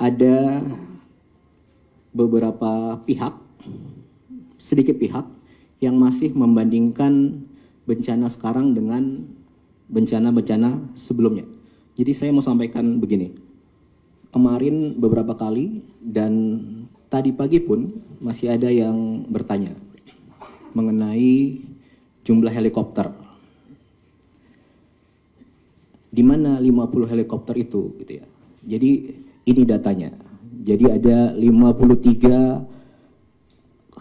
ada beberapa pihak, sedikit pihak yang masih membandingkan bencana sekarang dengan bencana-bencana sebelumnya. Jadi saya mau sampaikan begini, kemarin beberapa kali dan tadi pagi pun masih ada yang bertanya mengenai jumlah helikopter. Di mana 50 helikopter itu gitu ya. Jadi ini datanya. Jadi ada 53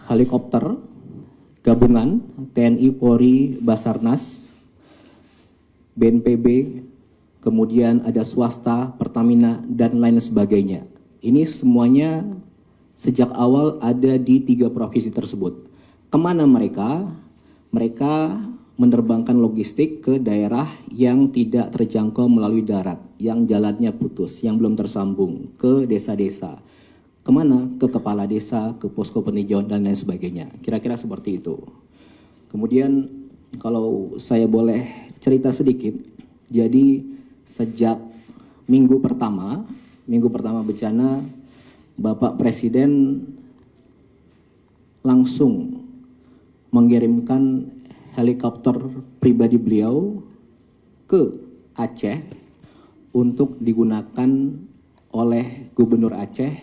helikopter gabungan TNI, Polri, Basarnas, BNPB, kemudian ada swasta, Pertamina, dan lain sebagainya. Ini semuanya sejak awal ada di 3 provinsi tersebut. Kemana mereka? Mereka menerbangkan logistik ke daerah yang tidak terjangkau melalui darat, yang jalannya putus, yang belum tersambung, ke desa-desa. Kemana? Ke kepala desa, ke posko peninjauan, dan lain sebagainya. Kira-kira seperti itu. Kemudian kalau saya boleh cerita sedikit, jadi sejak minggu pertama bencana, Bapak Presiden langsung mengirimkan helikopter pribadi beliau ke Aceh untuk digunakan oleh Gubernur Aceh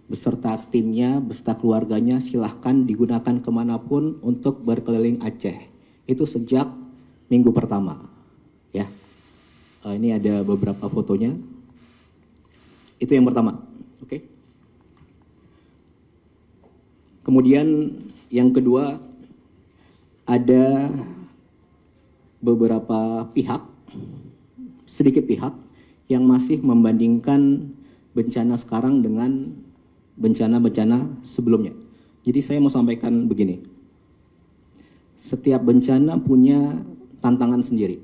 beserta timnya, beserta keluarganya. Silahkan digunakan kemanapun untuk berkeliling Aceh. Itu sejak minggu pertama, ya. Ini ada beberapa fotonya. Itu yang pertama, oke. Kemudian yang kedua, ada beberapa pihak, sedikit pihak yang masih membandingkan bencana sekarang dengan bencana-bencana sebelumnya. Jadi saya mau sampaikan begini, setiap bencana punya tantangan sendiri,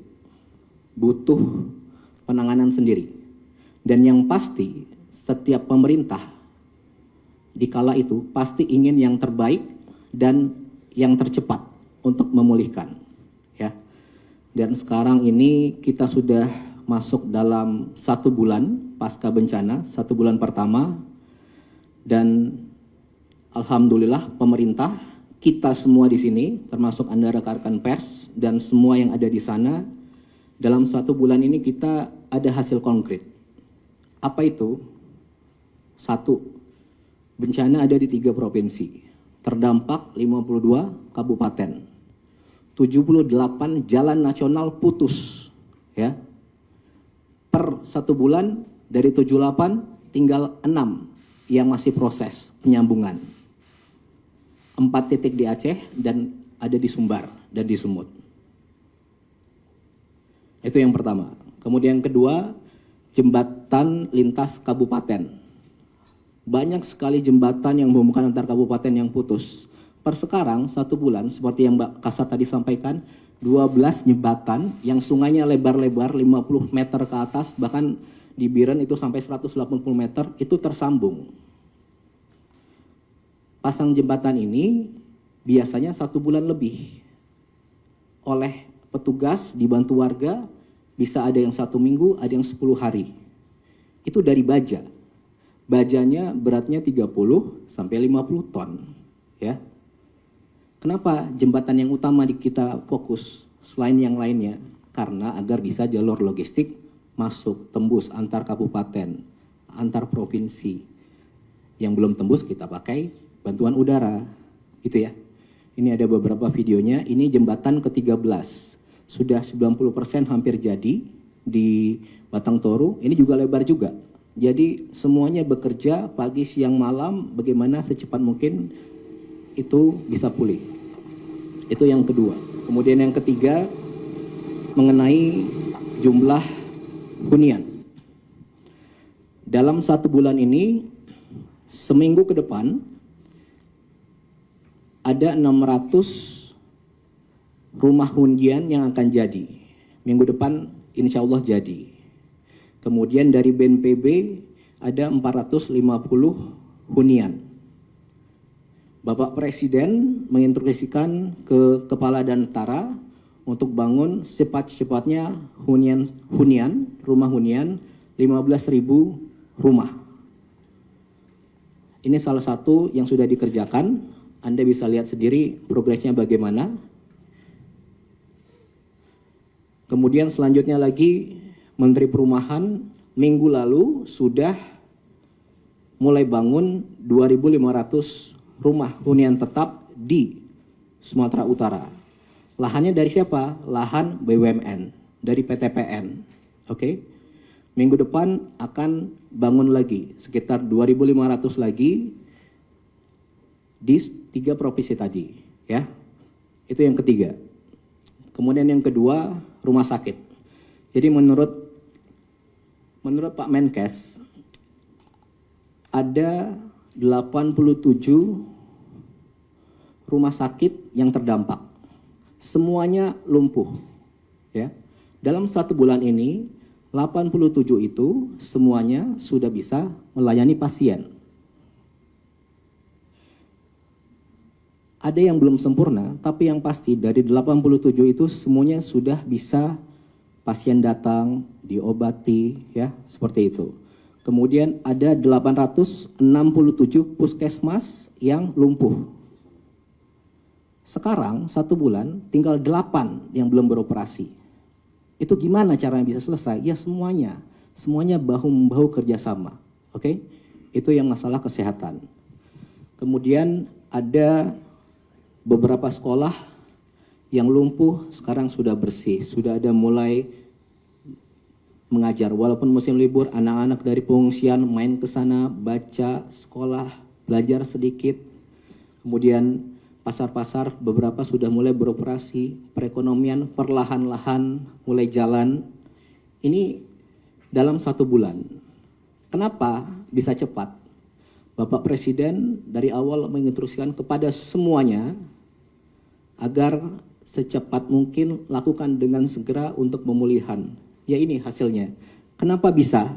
butuh penanganan sendiri. Dan yang pasti setiap pemerintah di kala itu pasti ingin yang terbaik dan yang tercepat untuk memulihkan, ya. Dan sekarang ini kita sudah masuk dalam 1 bulan pasca bencana, 1 bulan pertama, dan alhamdulillah pemerintah, kita semua di sini, termasuk Anda rekan-rekan pers dan semua yang ada di sana, dalam 1 bulan ini kita ada hasil konkret. Apa itu? 1, bencana ada di 3 provinsi, terdampak 52 kabupaten. 78 jalan nasional putus, ya. Per 1 bulan dari 78 tinggal 6 yang masih proses penyambungan. 4 titik di Aceh dan ada di Sumbar dan di Sumut. Itu yang pertama. Kemudian yang kedua, jembatan lintas kabupaten. Banyak sekali jembatan yang menghubungkan antar kabupaten yang putus. Per sekarang 1 bulan, seperti yang Mbak Kasat tadi sampaikan, 12 jembatan yang sungainya lebar-lebar 50 meter ke atas, bahkan di Biren itu sampai 180 meter, itu tersambung. Pasang jembatan ini biasanya 1 bulan lebih. Oleh petugas, dibantu warga, bisa ada yang 1 minggu, ada yang 10 hari. Itu dari baja. Bajanya beratnya 30 sampai 50 ton, ya. Kenapa jembatan yang utama kita fokus selain yang lainnya? Karena agar bisa jalur logistik masuk, tembus antar kabupaten, antar provinsi. Yang belum tembus kita pakai bantuan udara, gitu ya. Ini ada beberapa videonya, ini jembatan ke-13. Sudah 90% hampir jadi di Batang Toru, ini juga lebar juga. Jadi semuanya bekerja pagi, siang, malam, bagaimana secepat mungkin itu bisa pulih. Itu yang kedua. Kemudian yang ketiga, mengenai jumlah hunian. Dalam 1 bulan ini, seminggu ke depan, ada 600 rumah hunian yang akan jadi. Minggu depan insya Allah jadi. Kemudian dari BNPB ada 450 hunian. Bapak Presiden menginstruksikan ke Kepala Danantara untuk bangun cepat-cepatnya rumah hunian 15.000 rumah. Ini salah satu yang sudah dikerjakan. Anda bisa lihat sendiri progresnya bagaimana. Kemudian selanjutnya lagi, Menteri Perumahan minggu lalu sudah mulai bangun 2.500 rumah hunian tetap di Sumatera Utara. Lahannya dari siapa? Lahan BUMN, dari PTPN. Oke. Minggu depan akan bangun lagi sekitar 2.500 lagi di 3 provinsi tadi, ya. Itu yang ketiga. Kemudian yang kedua, rumah sakit. Jadi menurut Pak Menkes ada 87 rumah sakit yang terdampak. Semuanya lumpuh, ya. Dalam 1 bulan ini 87 itu semuanya sudah bisa melayani pasien. Ada yang belum sempurna, tapi yang pasti dari 87 itu semuanya sudah bisa pasien datang, diobati, ya, seperti itu. Kemudian ada 867 puskesmas yang lumpuh. Sekarang 1 bulan tinggal 8 yang belum beroperasi. Itu gimana caranya bisa selesai? Ya semuanya bahu-membahu kerjasama. Oke? Itu yang masalah kesehatan. Kemudian ada beberapa sekolah yang lumpuh sekarang sudah bersih, sudah ada mulai mengajar. Walaupun musim libur, anak-anak dari pengungsian main ke sana, baca, sekolah, belajar sedikit. Kemudian pasar-pasar beberapa sudah mulai beroperasi, perekonomian perlahan-lahan mulai jalan. Ini dalam 1 bulan. Kenapa bisa cepat? Bapak Presiden dari awal menginstruksikan kepada semuanya agar secepat mungkin lakukan dengan segera untuk pemulihan. Ya ini hasilnya. Kenapa bisa?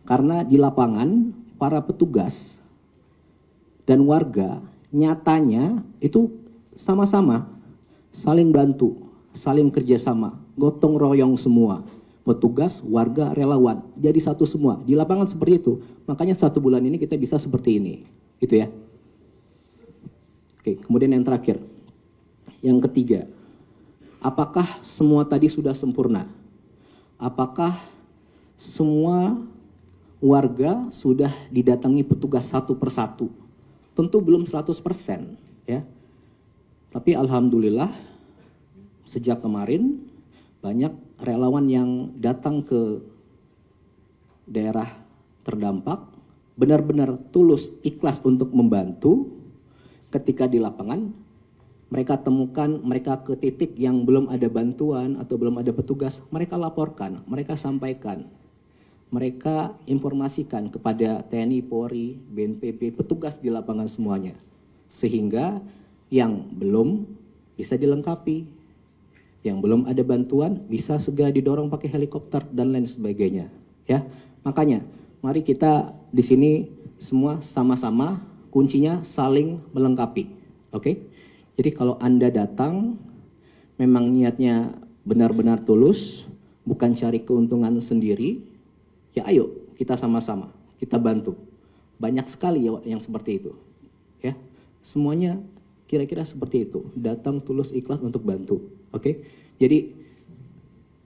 Karena di lapangan para petugas dan warga nyatanya itu sama-sama saling bantu, saling kerjasama, gotong royong semua. Petugas, warga, relawan, jadi satu semua. Di lapangan seperti itu. Makanya 1 bulan ini kita bisa seperti ini. Gitu ya. Oke, kemudian yang terakhir. Yang ketiga. Apakah semua tadi sudah sempurna? Apakah semua warga sudah didatangi petugas satu persatu? Tentu belum 100%, ya. Tapi alhamdulillah sejak kemarin banyak relawan yang datang ke daerah terdampak benar-benar tulus ikhlas untuk membantu. Ketika di lapangan mereka temukan, mereka ke titik yang belum ada bantuan atau belum ada petugas, mereka laporkan, mereka sampaikan. Mereka informasikan kepada TNI, Polri, BNPB, petugas di lapangan semuanya. Sehingga yang belum bisa dilengkapi, yang belum ada bantuan bisa segera didorong pakai helikopter dan lain sebagainya. Ya, makanya mari kita di sini semua sama-sama kuncinya saling melengkapi. Oke? Jadi kalau Anda datang memang niatnya benar-benar tulus, bukan cari keuntungan sendiri. Ya ayo kita sama-sama, kita bantu. Banyak sekali ya yang seperti itu. Ya, semuanya kira-kira seperti itu. Datang tulus ikhlas untuk bantu. Oke? Jadi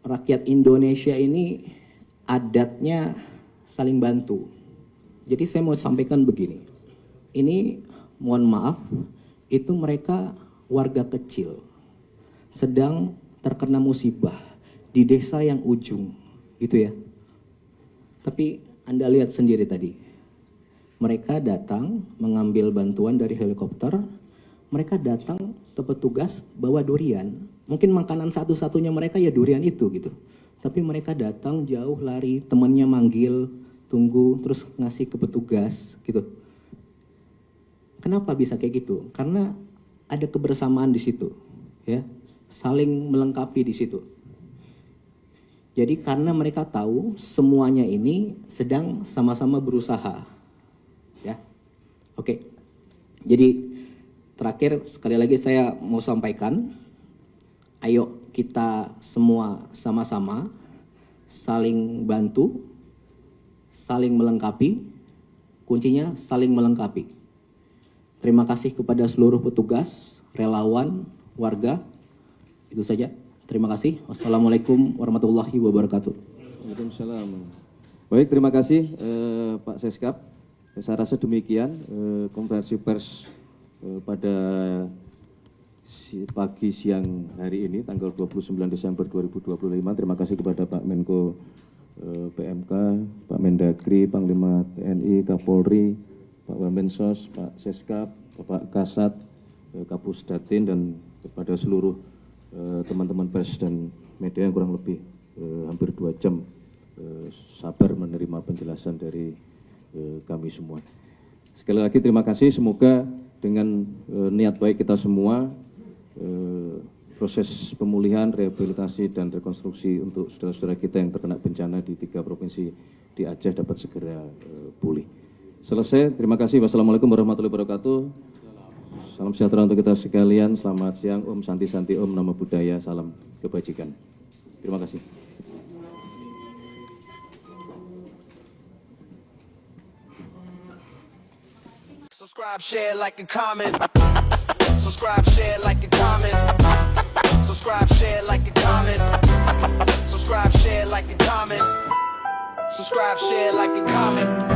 rakyat Indonesia ini adatnya saling bantu. Jadi saya mau sampaikan begini. Ini mohon maaf, itu mereka warga kecil sedang terkena musibah di desa yang ujung, gitu ya. Tapi Anda lihat sendiri tadi, mereka datang mengambil bantuan dari helikopter, mereka datang ke petugas bawa durian. Mungkin makanan satu-satunya mereka ya durian itu gitu. Tapi mereka datang jauh lari, temannya manggil, tunggu, terus ngasih ke petugas gitu. Kenapa bisa kayak gitu? Karena ada kebersamaan di situ, ya, saling melengkapi di situ. Jadi karena mereka tahu semuanya ini sedang sama-sama berusaha, ya. Oke. Jadi terakhir sekali lagi saya mau sampaikan, ayo kita semua sama-sama saling bantu, saling melengkapi, Kuncinya saling melengkapi. Terima kasih kepada seluruh petugas, relawan, warga. Itu saja. Terima kasih. Wassalamualaikum warahmatullahi wabarakatuh. Waalaikumsalam. Baik, terima kasih Pak Seskap. Saya rasa demikian konferensi pers pada pagi siang hari ini, tanggal 29 Desember 2025. Terima kasih kepada Pak Menko PMK, Pak Mendagri, Panglima TNI, Kapolri, Pak Wamensos, Pak Seskap, Bapak Kasat, Kapusdatin, dan kepada seluruh teman-teman pers dan media yang kurang lebih hampir 2 jam sabar menerima penjelasan dari kami semua. Sekali lagi terima kasih, semoga dengan niat baik kita semua, proses pemulihan, rehabilitasi, dan rekonstruksi untuk saudara-saudara kita yang terkena bencana di 3 provinsi di Aceh dapat segera pulih. Selesai, terima kasih. Wassalamualaikum warahmatullahi wabarakatuh. Salam sejahtera untuk kita sekalian. Selamat siang. Om Santi Santi, Om Namo Buddhaya. Salam kebajikan. Terima kasih. Subscribe, share, like, and comment. Subscribe, share, like, and comment. Subscribe, share, like, and comment. Subscribe, share, like, and comment. Subscribe, share, like, and comment.